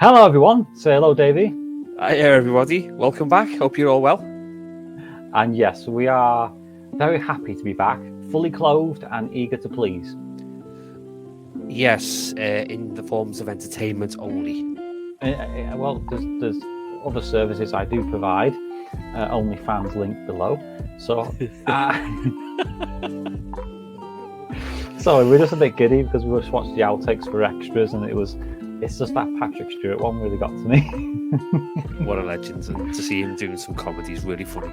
Hello, everyone. Say hello, Davey. Hi there, everybody. Welcome back. Hope you're all well. And yes, we are very happy to be back, fully clothed and eager to please. Yes, in the forms of entertainment only. Well, there's other services I do provide. OnlyFans link below. So, sorry, we're just a bit giddy because we just watched the outtakes for extras, and it's just that Patrick Stewart one really got to me. What a legend, and to see him doing some comedy is really funny.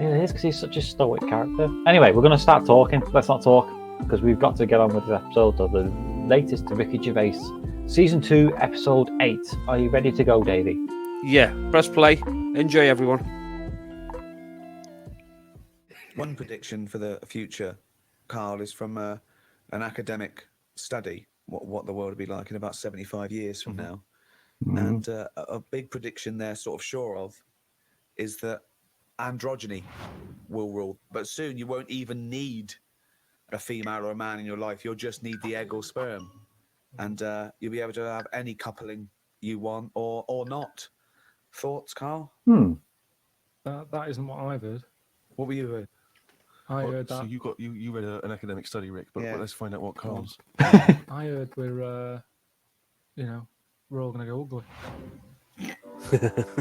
It is, because he's such a stoic character. Anyway, we're going to start talking. Let's not talk, because we've got to get on with this episode of the latest Ricky Gervais, Season 2, Episode 8. Are you ready to go, Davey? Yeah, press play. Enjoy, everyone. One prediction for the future, Karl, is from an academic study, what the world will be like in about 75 years from now. And a big prediction they're sort of sure of is that androgyny will rule. But soon you won't even need a female or a man in your life. You'll just need the egg or sperm. And you'll be able to have any coupling you want or not. Thoughts, Karl? That isn't what I've heard. What were you heard? I heard that. So you read an academic study, Rick, but let's find out what Karl's. I heard we're all gonna go ugly.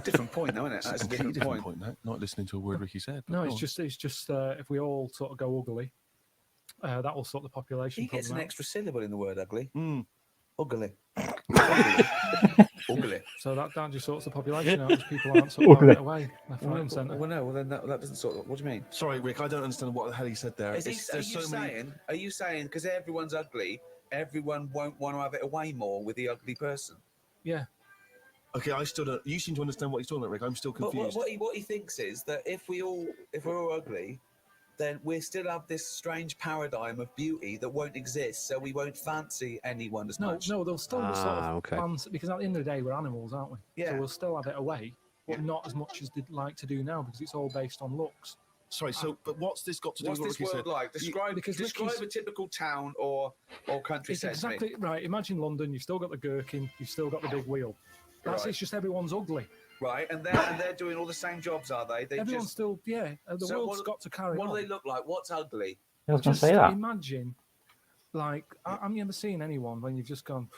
Different point, though, isn't it? That's a different point. Not listening to a word Ricky said. No, it's just if we all sort of go ugly, that will sort the population. He gets an problem out. extra syllable in the word ugly. Ugly. Ugly. So that just sorts the population out. Because people aren't sort of throwing it away left, right, and centre. Well, no. Well, then that doesn't sort of. What do you mean? Sorry, Rick, I don't understand what the hell he said there. Are you saying because everyone's ugly, everyone won't want to have it away more with the ugly person? Yeah. Okay, I still don't. You seem to understand what he's talking about, Rick. I'm still confused. But what he thinks is that if we're all ugly, then we still have this strange paradigm of beauty that won't exist, so we won't fancy anyone as much. No, they'll still sort of fancy, because at the end of the day we're animals, aren't we? Yeah. So we'll still have it away, but not as much as they'd like to do now, because it's all based on looks. Sorry, but what's this got to do with what What's Ricky this world said? like? Describe a typical town or country It's setting. exactly right. Imagine London. You've still got the gherkin. You've still got the big wheel. It's just everyone's ugly. Right, and they're doing all the same jobs, are they? Everyone's still, the world's got to carry on. What do they look like? What's ugly? I was going to say Just that. imagine, like, I've never seen anyone when you've just gone,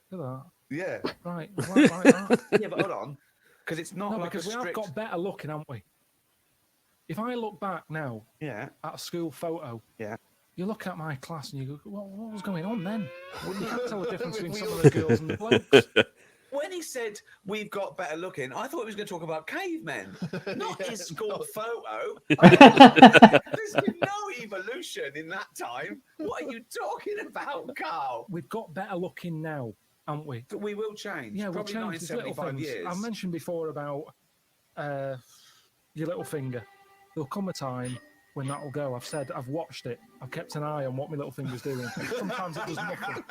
look at that. Yeah. Right, like that. Yeah, but hold on, because it's not like because a strict. we have got better looking, haven't we? If I look back now Yeah. at a school photo, you look at my class and you go, what was going on then? You can't tell the difference between some of the girls and the blokes. When he said we've got better looking, I thought he was going to talk about cavemen, not his school photo. There's been no evolution in that time. What are you talking about, Karl? We've got better looking now, haven't we? But we will change. Yeah, we'll Probably not in change. There's little 75 things. years. I mentioned before about your little finger. There'll come a time when that'll go. I've watched it. I've kept an eye on what my little finger's doing. Sometimes it does nothing.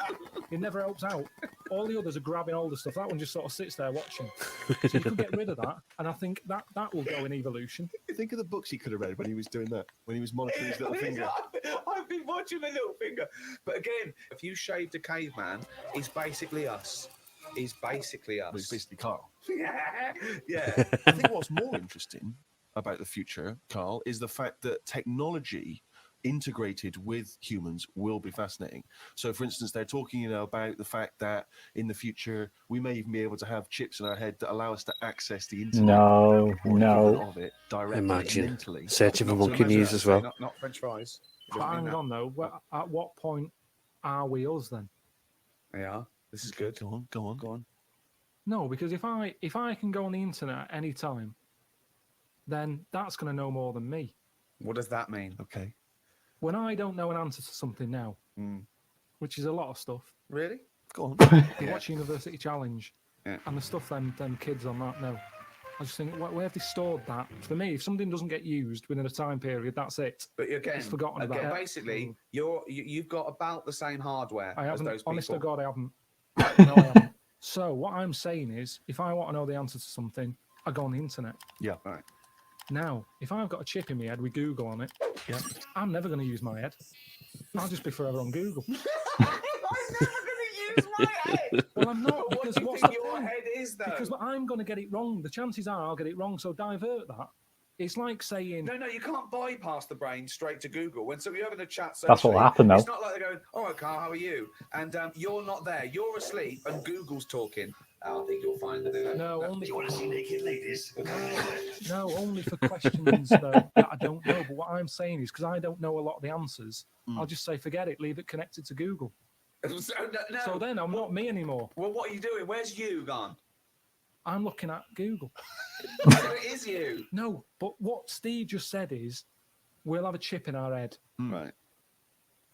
It never helps out. All the others are grabbing all the stuff. That one just sort of sits there watching. So you could get rid of that, and I think that will go in evolution. Think of the books he could have read when he was doing that, when he was monitoring his little finger. I've been watching my little finger. But again, if you shaved a caveman, he's basically us. He's basically us. Well, he's basically Karl. Yeah. I think what's more interesting about the future, Karl, is the fact that technology integrated with humans will be fascinating. So, for instance, they're talking about the fact that in the future we may even be able to have chips in our head that allow us to access the internet. No. Of it directly. Imagine mentally. searching for monkey news as well. Not French fries. But hang on though. At what point are we us then? Yeah. This is good. Go on. No, because if I can go on the internet at any time, then that's going to know more than me. What does that mean? Okay. When I don't know an answer to something now, which is a lot of stuff. Really? Go on. You watch University Challenge, and the stuff them kids on that know. I just think, where have they stored that? For me, if something doesn't get used within a time period, that's it. But again, it's forgotten about. Basically, you've got about the same hardware I haven't, as those people. honest to God, I haven't. No, I haven't. So what I'm saying is, if I want to know the answer to something, I go on the internet. Yeah. Right. Now, if I've got a chip in my head with Google on it, I'm never going to use my head. I'll just be forever on Google. I'm never going to use my head. Well, I'm not, But what because do you what's think the your point? head is, though? Because I'm going to get it wrong. The chances are I'll get it wrong, so divert that. It's like saying... No, you can't bypass the brain straight to Google. When you're having a chat socially, That's what will happen, though. It's not like they're going, all right, Karl, how are you? And you're not there. You're asleep, and Google's talking. I think you'll find that. No, only... You want to see naked ladies? No, only for questions, though, that I don't know. But what I'm saying is, because I don't know a lot of the answers, I'll just say, forget it, leave it connected to Google. No. So then I'm not me anymore. Well, what are you doing? Where's you gone? I'm looking at Google. So it is you. No, but what Steve just said is, we'll have a chip in our head Right.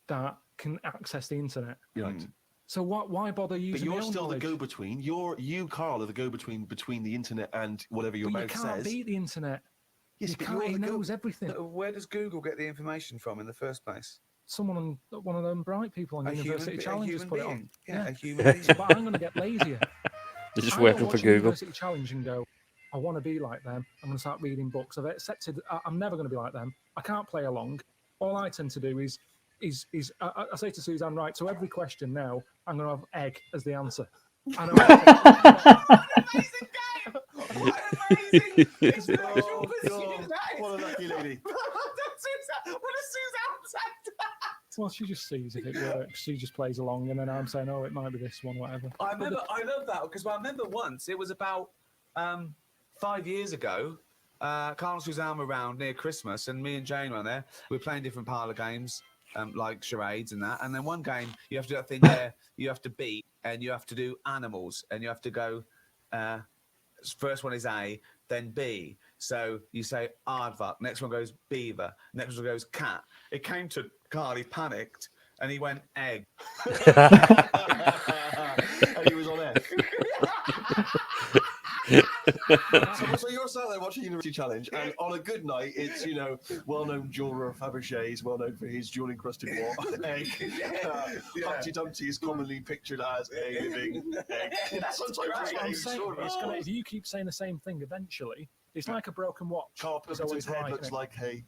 that can access the internet. Right. So why bother But using you're my own still knowledge? the go-between. You, Carl, are the go-between between the internet and whatever your But you mouth can't says. beat the internet. Yes, You but can't, you're he the knows everything. Where does Google get the information from in the first place? Someone on one of them bright people on University Challenge has put it on. Yeah, a human being. But I'm going to get lazier. They're just I working don't for watch Google. University Challenge and go, I want to be like them. I'm going to start reading books. I've accepted I'm never going to be like them. I can't play along. All I tend to do is I say to Suzanne, right, so every question now, I'm going to have egg as the answer. And Amazing game! What amazing! It's the actual position. What a lucky lady. What does Suzanne say? well, she just sees if it works. She just plays along, and then I'm saying, oh, it might be this one, whatever. I love that because I remember once it was about 5 years ago. Karl and Suzanne were around near Christmas, and me and Jane were there. We were playing different parlour games, like charades and that. And then one game, you have to do that thing where you have to beat, and you have to do animals, and you have to go. First one is A, then B. So you say aardvark. Next one goes beaver. Next one goes cat. It came to Karl. He panicked, and he went egg. And he was on air. So you're sat there watching University Challenge, and on a good night, it's, well-known jeweler Fabergé is well known for his jewel-encrusted egg. Humpty Dumpty is commonly pictured as a living egg. Sometimes That's what I'm it's saying. sort of It's gonna, if you keep saying the same thing, eventually, it's like a broken watch. Carl It's Pilkington's always head right, looks isn't it? like hay.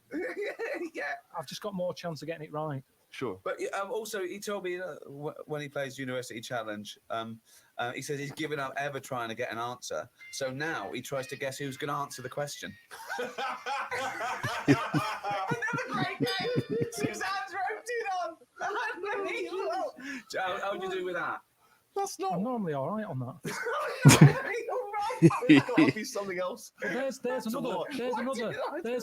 Yeah. I've just got more chance of getting it right. Sure. But also, he told me when he plays University Challenge, he says he's given up ever trying to get an answer. So now he tries to guess who's going to answer the question. Another great game. Suzanne's roped it on. Unbelievable. How would you do with that? That's I'm not. normally all right on that. It's got to be something else. There's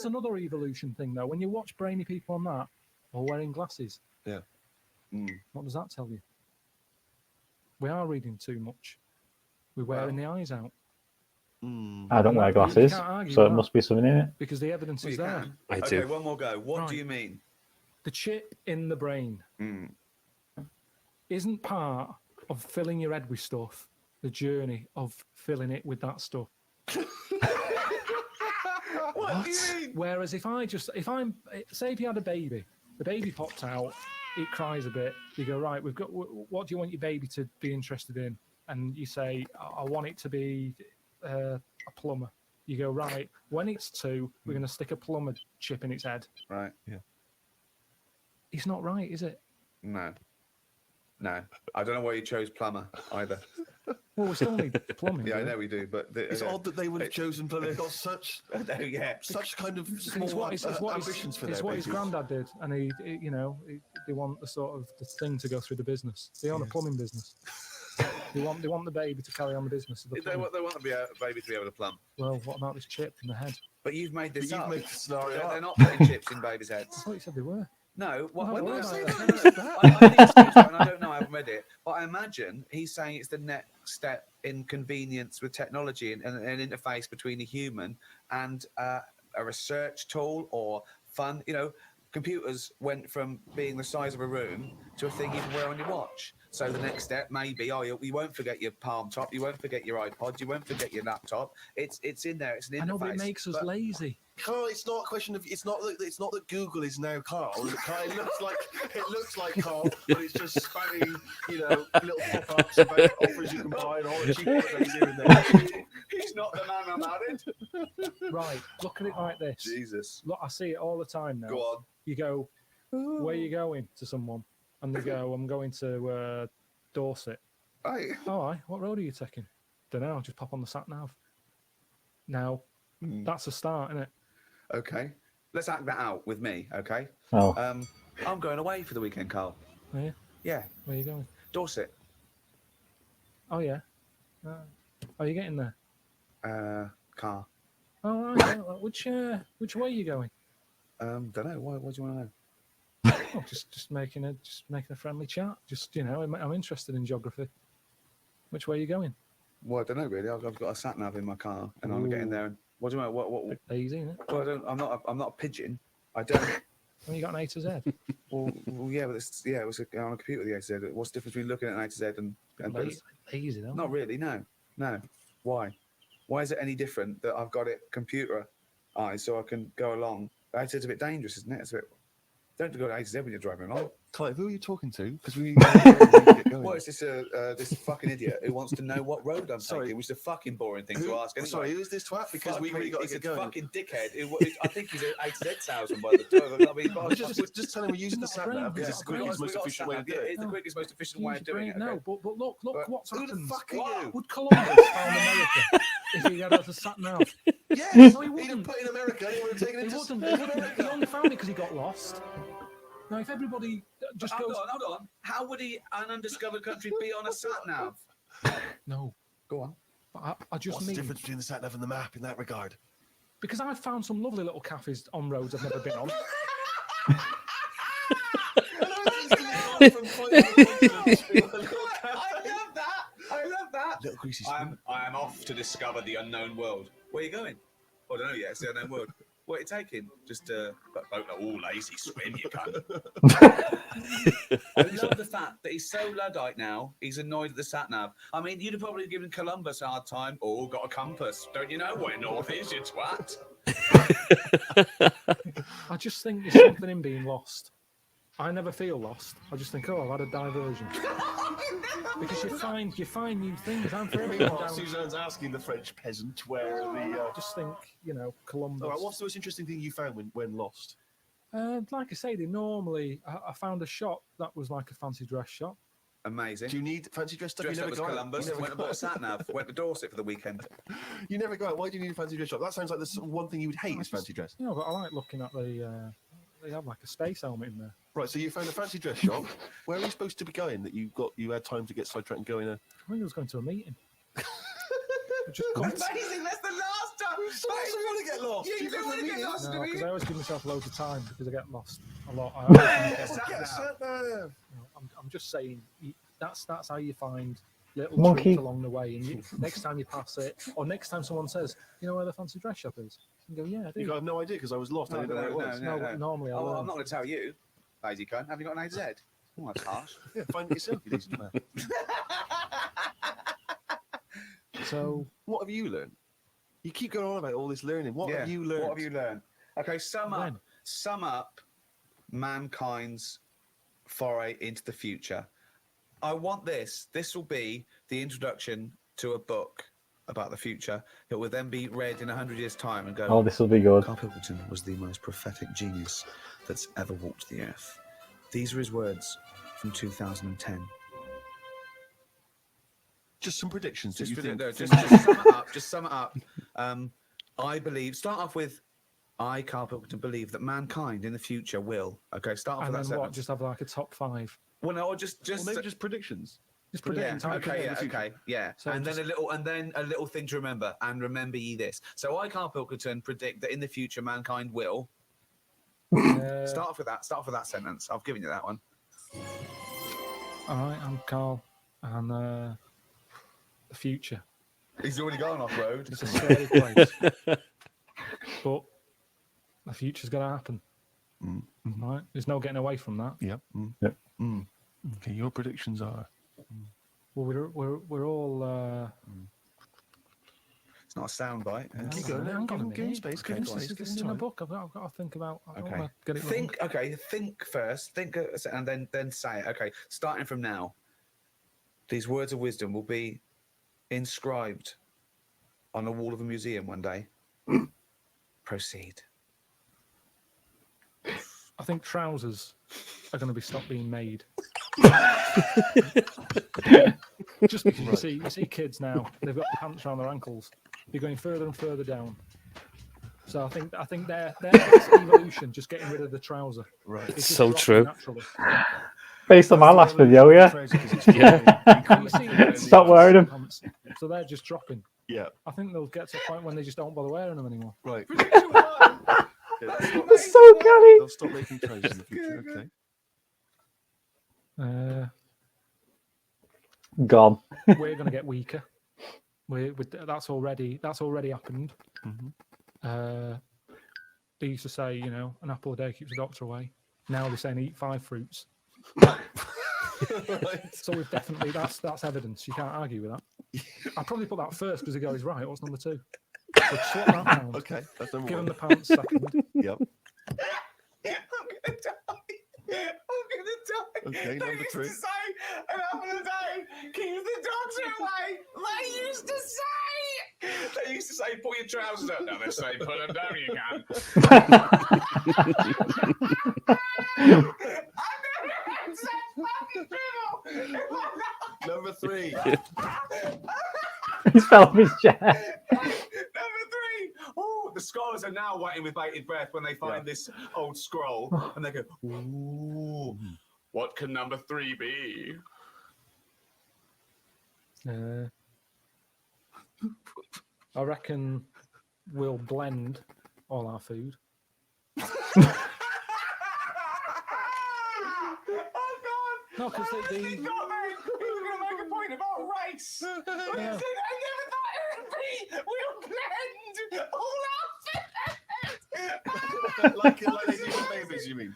another evolution thing though. When you watch brainy people on that, or wearing glasses, Yeah. what does that tell you? We are reading too much. We're wearing the eyes out I don't wear You glasses, can't argue so with it that. must be something in it. because the evidence Well, is you there. can. I Okay, do. one more go. What do Right. you mean? The chip in the brain isn't part of filling your head with stuff. The journey of filling it with that stuff. What do you mean? Whereas if say if you had a baby, the baby popped out, it cries a bit. You go, right, we've got. What do you want your baby to be interested in? And you say, I want it to be a plumber. You go, right. When it's 2, we're going to stick a plumber chip in its head. Right. It's not right, is it? No. I don't know why you chose plumber either. Well, we still need plumbing. Yeah, I don't we? know we do, but It's odd that they would have chosen, but they've got such kind of It's small what ambitions for it's their what his babies. granddad did, and they want the sort of the thing to go through the business. They own a plumbing business. They want the baby to carry on the business of the They plumbing. want the baby to be able to plumb. Well, what about this chip in the head? But you've made this But you've up. made the scenario They're up. not putting chips in babies' I heads. thought you said they were. No, what, Oh, when well, I no, say no, that, no. I think it's true, and I don't know, I haven't read it, but I imagine he's saying it's the next step in convenience with technology and an interface between a human and a research tool or fun. Computers went from being the size of a room to a thing you can wear on your watch. So the next step may be, you won't forget your palm top, you won't forget your iPod, you won't forget your laptop. It's in there. It's an interface. I know, but it makes us lazy. Carl, it's not a question of it's not that Google is now Carl. It looks like Carl, but it's just spamming little pop-ups about offers you can buy and all the cheap holidays here and there. He's not the man I'm married. Right, look at it like this. Jesus. Look, I see it all the time now. Go on. You go, where are you going to someone? And they go, I'm going to Dorset. Right. All right, what road are you taking? Don't know. Just pop on the sat nav. Now, that's a start, isn't it? Okay. Let's act that out with me, okay? Oh, I'm going away for the weekend, Carl. Are you? Yeah. Where are you going? Dorset. Oh yeah. Are you getting there? Car. All right. Well, which way are you going? Don't know. What do you want to know? Oh, just making a friendly chat. Just I'm interested in geography. Which way are you going? Well, I don't know really. I've got a sat nav in my car, and I'm getting there. And what do you want? What? Easy, isn't it? Well, I don't. I'm not a pigeon. I don't. Well, you got an A to Z. well, yeah, but it was on a computer. The A to Z. What's the difference between looking at an A to Z and Easy, though. not really? No. Why? Why is it any different that I've got it computerized so I can go along? A to Z is a bit dangerous, isn't it? It's a bit. Don't go to A to Z when you're driving along. Clive, who are you talking to? Because we. Well, it's this fucking idiot who wants to know what road I'm taking, which is a fucking boring thing to ask. Anyway. Sorry, who's this twat? Because we really got to he's get a going. fucking dickhead. I think he's an A to Z salesman by the time. I mean, just tell him we're using the sat nav because it's the quickest, most efficient way of doing it. It's the quickest, most efficient way of doing it. No, but look what's Who the happened. fuck are you? Would Columbus found America if he had a sat nav? Yes, No, he he'd have wouldn't. put in America. He would have taken He it to. wouldn't. He only found it because he got lost. Now, if everybody just Hold goes, on. How would an undiscovered country be on a sat nav? no, Go on. but I just What's the mean difference between the sat nav and the map in that regard? because I've found some lovely little cafes on roads I've never been on. I love that. Little greasy I spoon. am off to discover the unknown world. Where are you going? I don't know yet. It's the unknown world. What are you taking? Just don't know. Lazy swim, you cunt. I love the fact that he's so Luddite now. He's annoyed at the sat nav. I mean, you'd have probably given Columbus a hard time. Oh, got a compass. Don't you know where north is, you twat? I just think there's something in being lost. I never feel lost. I just think, I've had a diversion. Because you find new things. I'm forever going down. Suzanne's asking the French peasant where the. I just think, Columbus. All right, what's the most interesting thing you found when lost? Like I say, I found a shop that was like a fancy dress shop. Amazing. Do you need fancy dress stuff? Dressed You up never as go out. Columbus, You never went and go bought a out. sat nav, went to Dorset for the weekend. You never go out. Why do you need a fancy dress shop? That sounds like the one thing you would hate is fancy dress. But I like looking at they have like a space helmet in there. Right, so you found a fancy dress shop. Where are you supposed to be going that you had time to get sidetracked and go in a... I think I was going to a meeting. Just Amazing, that's the last time. So you want to get lost? You do want to get lost, do because you? I always give myself loads of time because I get lost a lot. Get a sat nav. I'm just saying that's how you find little Monkey. treats along the way. And next time you pass it, or next time someone says, "You know where the fancy dress shop is?" You can go, "Yeah, I do." You have no idea because I was lost. I didn't know where it was. No. Normally I Oh, learn. I'm not going to tell you, lazy cunt. Have you got an A to Z? Oh, that's harsh. Yeah, find it yourself, you decent man. So What have you learned? You keep going on about all this learning. What have you learned? What have you learned? Okay, sum up mankind's foray into the future. I want this. This will be the introduction to a book about the future. It will then be read in 100 years' time and go, oh, this will be good. Karl Pilkington was the most prophetic genius that's ever walked the earth. These are his words from 2010. Just some predictions. Just that you think... Just sum it up. I believe. Start off with, I, Karl Pilkington, believe that mankind in the future will. Okay, start off and with then that what? sentence. Just have like a top 5. Well, no, or just maybe just predictions. Just yeah. predicting time. Yeah. So and then a little thing to remember. And remember ye this. So I, Karl Pilkington, predict that in the future mankind will. Start off with that sentence. I've given you that one. All right, I'm Karl, and the future. He's already gone off road. It's a scary place, but the future's going to happen. Right? There's no getting away from that. Yep. Yep. Okay, your predictions are. Well, we're all. It's not a soundbite. Keep going. Hang on a Give him minute. space. Okay, Give him go on. space. This Give is him in a time. book. I've got to think about. I don't Okay. wanna get it wrong. Think first. Think, and then say it. Okay, starting from now. These words of wisdom will be inscribed on the wall of a museum one day. Proceed. I think trousers are going to be stopped being made. Just because you see kids now, they've got pants around their ankles. They're going further and further down. So I think their next evolution, just getting rid of the trouser. Right. It's just So dropping true. Naturally. Based on my last video, yeah. You see, Stop wearing them. pants, so they're just dropping. Yeah. I think they'll get to a point when they just don't bother wearing them anymore. Right. It's so canny. They'll stop making trousers in the future. Okay. Gone. We're going to get weaker. That's already happened. They used to say, an apple a day keeps the doctor away. Now they're saying eat 5 fruits. So we've definitely that's evidence. You can't argue with that. I'd probably put that first because the guy is right. What's number 2? So swap that round. Okay. That's number Give him one. the pants second. Yep. I'm gonna die. Okay, They number used 3. to say an apple a day keeps the doctor away. They used to say. They used to say put your trousers up. Now they say put them down. You can. I've never heard such fucking drivel. Number 3. He's fell off his chair. Number 3. Oh, the scholars are now waiting with bated breath when they find this old scroll, and they go, "Ooh, what can number 3 be?" I reckon we'll blend all our food. Oh God! No, because He was going to make a point about race. I never thought it would be. We'll blend all our food. like they do with babies, you mean?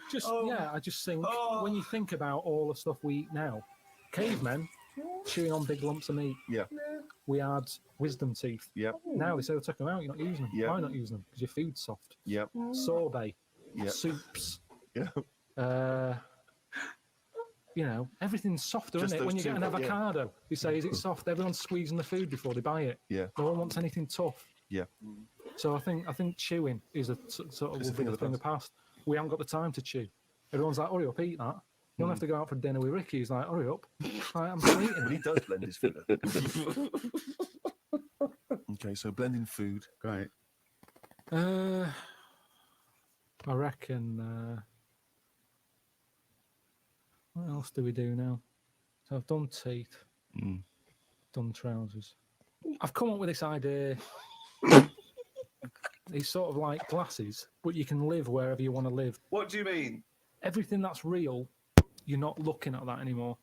I just think when you think about all the stuff we eat now, cavemen chewing on big lumps of meat. Yeah. We had wisdom teeth. Yep. Now they say they'll take them out. You're not using them. Yeah. Why not using them? Because your food's soft. Yep. Sorbet. Yep. Soups. Yeah. Everything's softer, Just isn't it? When you those get an two, yeah. avocado, you say, is it soft? Everyone's squeezing the food before they buy it. Yeah. No one wants anything tough. Yeah. So I think chewing is a sort of It's a thing of the past. We haven't got the time to chew. Everyone's like, hurry up, eat that. You don't have to go out for dinner with Ricky. He's like, hurry up. I'm still eating. But he does blend his food. Okay, so blending food. Great. I reckon. What else do we do now? So I've done teeth, done trousers. I've come up with this idea. These sort of like glasses, but you can live wherever you want to live. What do you mean? Everything that's real, you're not looking at that anymore.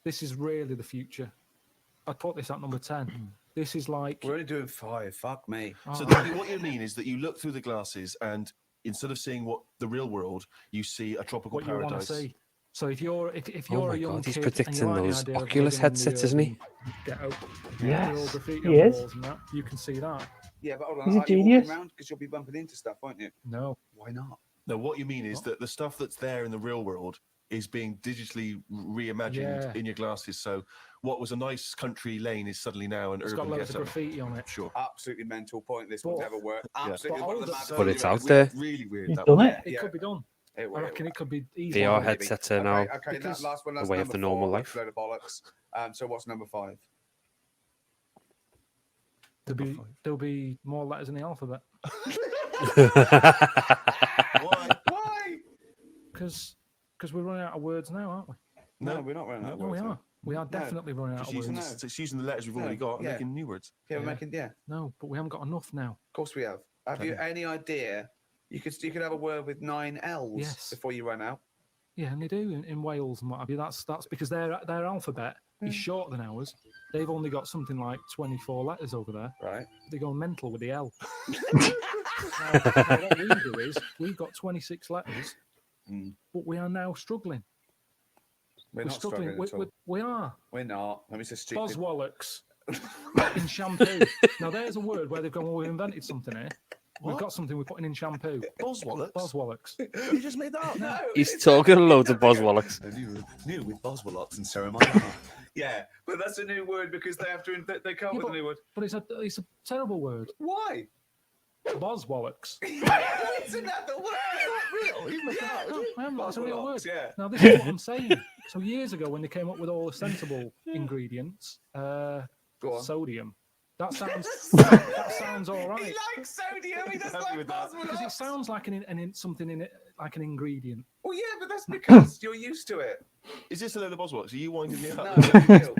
This is really the future. I'd put this at number 10. This is like... We're only doing 5. Fuck me. So what you mean is that you look through the glasses and instead of seeing what the real world, you see a tropical what you paradise. want to see. So if you're Oh a my young God, he's kid predicting and you like those the idea of Oculus living in the headsets, isn't he? urban ghetto, Yes, with all graffiti he on the is. walls and that, you can see that. Yeah, but hold on. He's a Are you walking genius. around? Because you'll be bumping into stuff, won't you? No. Why not? No, what you mean is that the stuff that's there in the real world is being digitally reimagined in your glasses. So what was a nice country lane is suddenly now an It's got urban loads of ghetto. graffiti on it. Sure. Absolutely mental point. This will But- never work. Yeah. Absolutely. But one of the older- mad But things it's to do. out there. Really weird. He's that done one. it. It Yeah. could be done. It will. I reckon it could be easy. VR maybe. headset now. Okay, that Because- last one. That's a way of number the normal 4, life. Load of bollocks. So what's number 5? There'll be more letters in the alphabet. Why? Why? Because we're running out of words now, aren't we? No, we're not running out of No, we words. are. We are definitely running out Just of using, words. just using the letters we've No, already got and yeah. making new words. Yeah, we're Yeah. making. Yeah, No, but we haven't got enough now. of course we have. Have you any idea? You could have a word with 9 L's Yes. before you run out. Yeah, and they do in Wales and what have you. That's because their alphabet is shorter than ours. They've only got something like 24 letters over there. Right. They go mental with the L. Now, what we do is we've got 26 letters, but we are now struggling. We're not struggling at all. We are. We're not. Let me say stupid. Boswallocks in shampoo. Now there's a word where they've gone, well, we've invented something here. We've got something we're putting in shampoo. Boswallocks? Boswallocks. You just made that up. No, He's talking loads of Boswallocks. New with Boswallocks and ceremony. Yeah, but that's a new word because they have to. They come Yeah, with a new word. But it's a terrible word. Why? Boswallocks. Isn't that the word? Real, even Yeah. No, I haven't. That's a real word. Boswallocks, yeah. Now, this is what I'm saying. So years ago, when they came up with all the sensible ingredients, Go on. sodium. That sounds all He right. likes sodium. He doesn't Happy like with that. Because it Boswallocks. sounds like something in it, like an ingredient. Well, yeah, but that's because you're used to it. Is this a load of Boswellocks? Are you winding me up? No, it's real.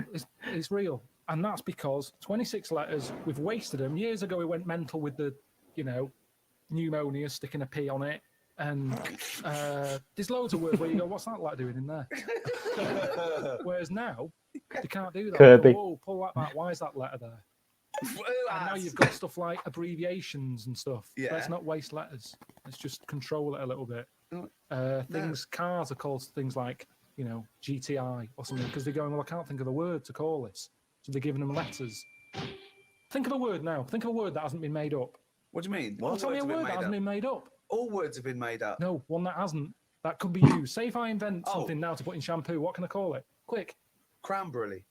It's real, and that's because 26 letters. We've wasted them. Years ago, we went mental with the, pneumonia, sticking a P on it, and there's loads of words where you go, "What's that letter doing in there?" Whereas now, you can't do that. Kirby. Whoa, pull that back. Why is that letter there? And now you've got stuff like abbreviations and stuff. Yeah. Let's not waste letters. Let's just control it a little bit. No. Cars are called things like, GTI or something because they're going, well, I can't think of a word to call this. So they're giving them letters. Think of a word now. Think of a word that hasn't been made up. What do you mean? Well, All tell me a words have word that hasn't been made up. been made up. All words have been made up. No, one that hasn't. That could be you. Say if I invent Oh. something now to put in shampoo, what can I call it? Quick. Cranberry.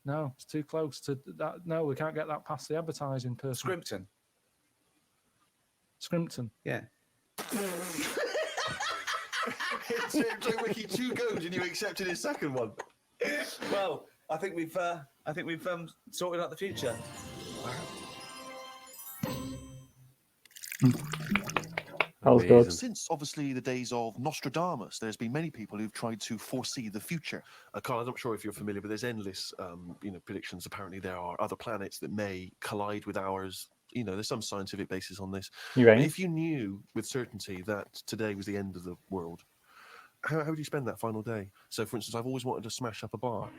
No, it's too close to that. No, we can't get that past the advertising person. Scrimpton. Scrimpton. Yeah. So Wiki 2 goes and you accepted his second one. Well, I think we've sorted out the future. That was good. Amazing. Since obviously the days of Nostradamus, there's been many people who've tried to foresee the future. Karl, I'm not sure if you're familiar, but there's endless, predictions. Apparently, there are other planets that may collide with ours. There's some scientific basis on this. But Uranus. if you knew with certainty that today was the end of the world, how would you spend that final day? So, for instance, I've always wanted to smash up a bar.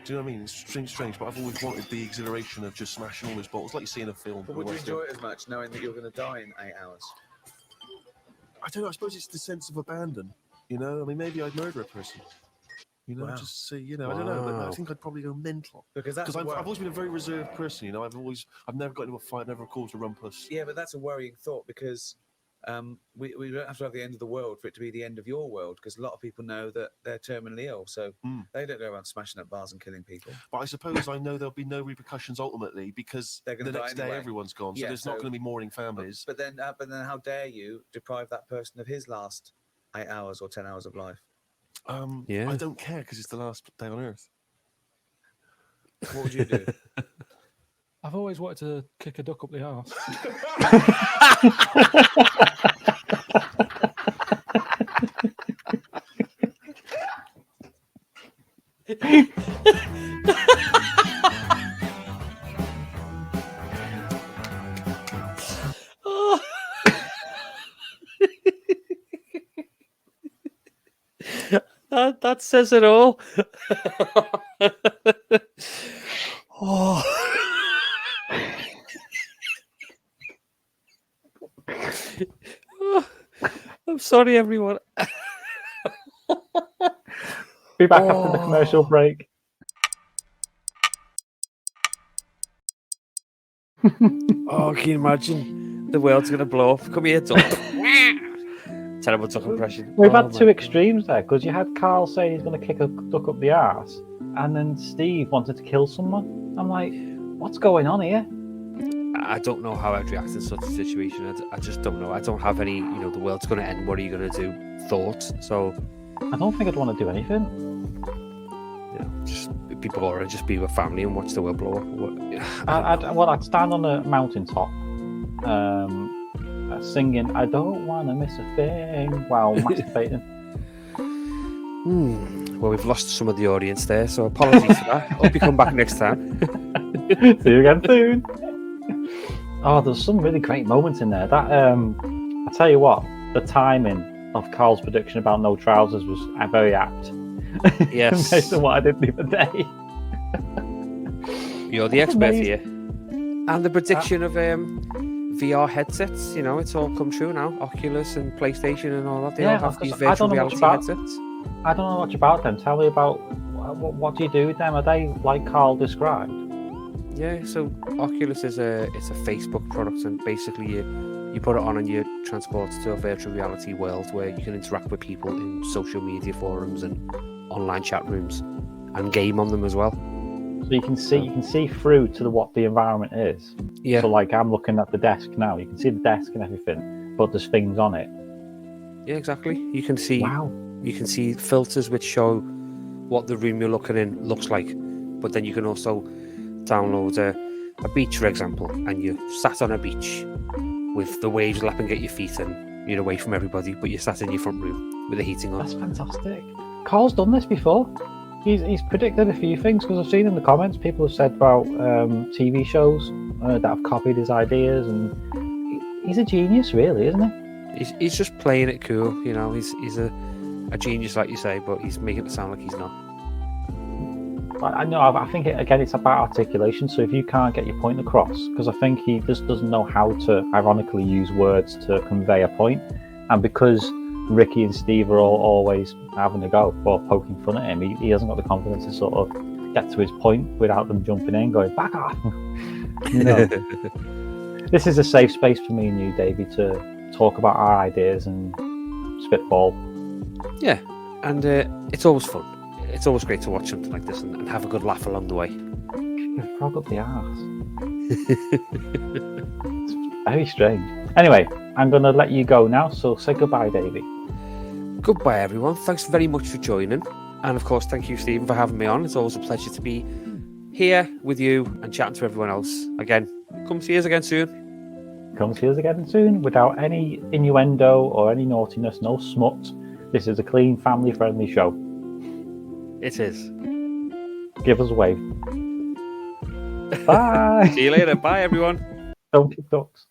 Do you know what I mean? It's strange, but I've always wanted the exhilaration of just smashing all those bottles, like you see in a film. But would you enjoy it as much knowing that you're going to die in 8 hours? I don't know. I suppose it's the sense of abandon. I mean, maybe I'd murder a person. Wow. Just say, I don't know, but I Wow. think I'd probably go mental. Because that's Because a I've always been a very reserved person. I've never got into a fight, never caused a rumpus. Yeah, but that's a worrying thought because we don't have to have the end of the world for it to be the end of your world because a lot of people know that they're terminally ill, so they don't go around smashing up bars and killing people. But I suppose I know there'll be no repercussions ultimately because They're the gonna die next day anyway. everyone's gone, so Yeah, there's not so- going to be mourning families. But then how dare you deprive that person of his last 8 hours or 10 hours of life? Yeah. I don't care because it's the last day on Earth. What would you do? I've always wanted to kick a duck up the arse. That says it all. Oh. I'm sorry, everyone. Be back after the commercial break. Oh, can you imagine? The world's going to blow up. Come here, duck. Terrible duck impression. We've Oh, had two my- extremes there because you had Karl saying he's going to kick a duck up the arse, and then Steve wanted to kill someone. I'm like, what's going on here? I don't know how I'd react in such a situation. I just don't know. I don't have any, the world's going to end. What are you going to do? Thoughts. So, I don't think I'd want to do anything. just be boring. Just be with family and watch the world blow up. I'd stand on a mountaintop, singing "I don't want to miss a thing" while masturbating. Well, we've lost some of the audience there, so apologies for that. Hope you come back next time. See you again soon. Oh, there's some really great moments in there. That I tell you what, the timing of Karl's prediction about no trousers was very apt. Yes. Based on what I did the other day. You're the expert amazing. here. And the prediction of VR headsets, it's all come true now. Oculus and PlayStation and all that. They all have these because I virtual don't know much reality about- headsets. I don't know much about them. Tell me about what do you do with them? Are they like Karl described? Yeah, so Oculus is a Facebook product, and basically you put it on and you're transported to a virtual reality world where you can interact with people in social media forums and online chat rooms and game on them as well. So you can see through to what the environment is. Yeah, So like I'm looking at the desk now. You can see the desk and everything, but there's things on it. yeah, exactly. You can see Wow. you can see filters which show what the room you're looking in looks like, but then you can also download a beach, for example, and you sat on a beach with the waves lapping at your feet and you're away from everybody, but you're sat in your front room with the heating on. That's fantastic. Carl's done this before. He's predicted a few things because I've seen in the comments people have said about TV shows that have copied his ideas, and he's a genius, really, isn't he? He's just playing it cool, you know. He's a genius, like you say, but he's making it sound like he's not. I know. I think it's about articulation. So if you can't get your point across, because I think he just doesn't know how to, ironically, use words to convey a point, and because Ricky and Steve are always having a go or poking fun at him, he hasn't got the confidence to sort of get to his point without them jumping in, going back off. You know, this is a safe space for me and you, Davey, to talk about our ideas and spitball. Yeah, and it's always fun. It's always great to watch something like this and have a good laugh along the way. Frog up the arse. It's very strange. Anyway, I'm going to let you go now, so say goodbye, Davey. Goodbye, everyone. Thanks very much for joining. And of course, thank you, Stephen, for having me on. It's always a pleasure to be here with you and chatting to everyone else. Again, come see us again soon. Come see us again soon without any innuendo or any naughtiness, no smut. This is a clean, family-friendly show. It is. Give us a wave. Bye. See you later. Bye, everyone. Don't kick ducks.